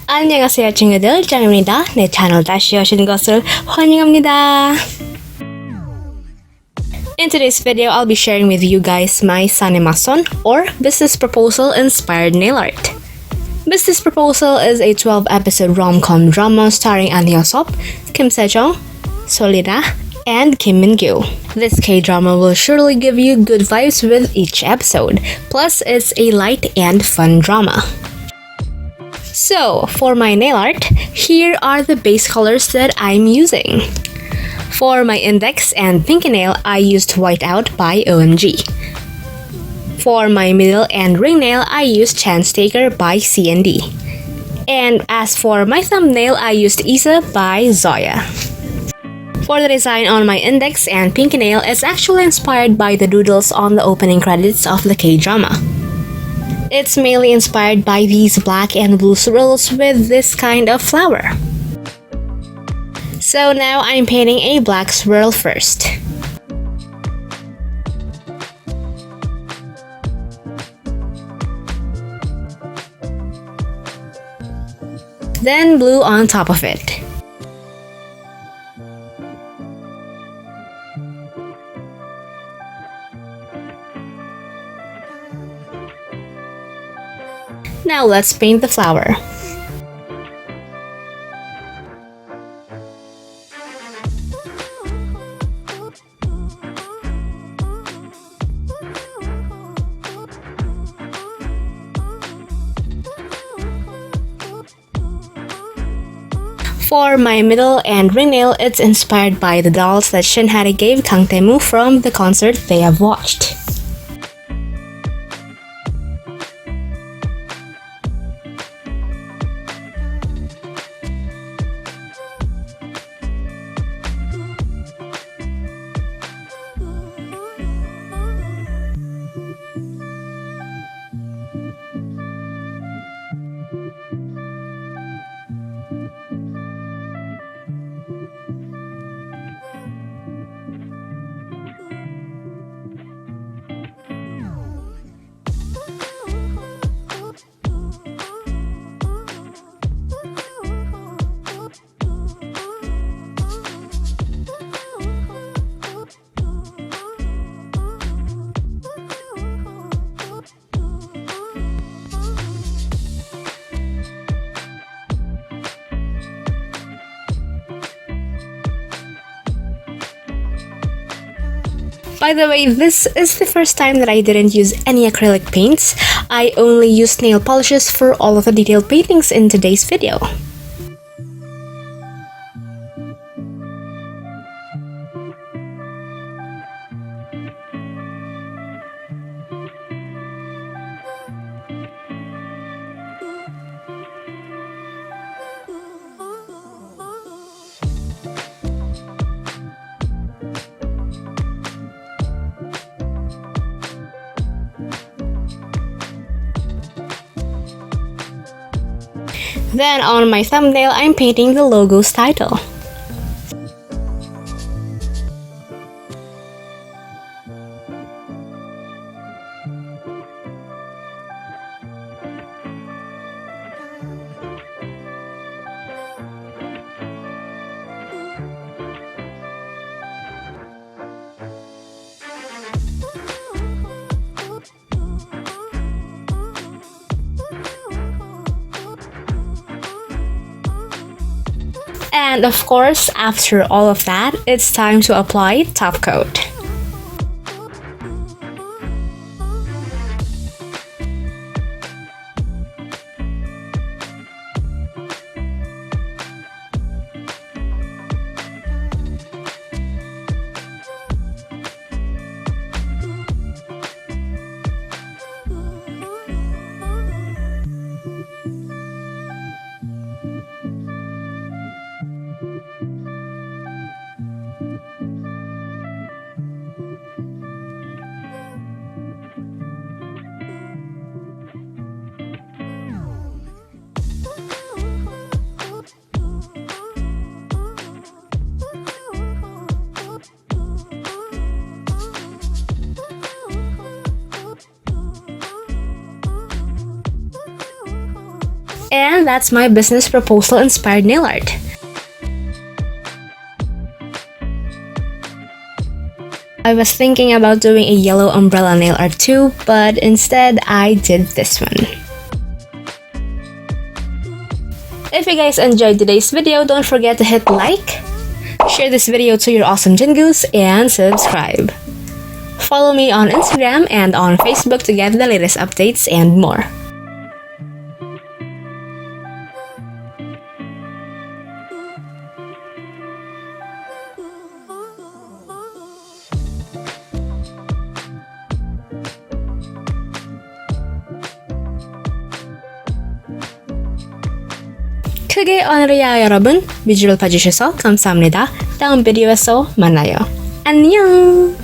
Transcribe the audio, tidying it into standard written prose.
안녕하세요 친구들, 짱입니다. 내 채널 다시 오신 것을 환영합니다. In today's video, I'll be sharing with you guys my 사내맞선 or business proposal inspired nail art. Business Proposal is a 12-episode rom-com drama starring An Hyosop, Kim Sejong, Solida, and Kim Min-gyu. This K-drama will surely give you good vibes with each episode. Plus, it's a light and fun drama. So, for my nail art, here are the base colors that I'm using. For my index and pinky nail, I used White Out by OMG. For my middle and ring nail, I used Chance Taker by CND. And as for my thumbnail, I used Isa by Zoya. For the design on my index and pinky nail, it's actually inspired by the doodles on the opening credits of the K-drama. It's mainly inspired by these black and blue swirls with this kind of flower. So now I'm painting a black swirl first. Then blue on top of it. Now let's paint the flower. For my middle and ring nail, it's inspired by the dolls that Shinhari gave Kang Tae-moo from the concert they have watched. By the way, this is the first time that I didn't use any acrylic paints. I only used nail polishes for all of the detailed paintings in today's video. Then on my thumbnail, I'm painting the logo's title. And of course, after all of that, it's time to apply top coat. And that's my business proposal inspired nail art. I was thinking about doing a yellow umbrella nail art too, but instead I did this one. If you guys enjoyed today's video, don't forget to hit like, share this video to your awesome Jingoos, and subscribe. Follow me on Instagram and on Facebook to get the latest updates and more. 크게 오늘이야 여러분. 비주얼 봐주셔서 감사합니다. 다음 비디오에서 만나요. 안녕!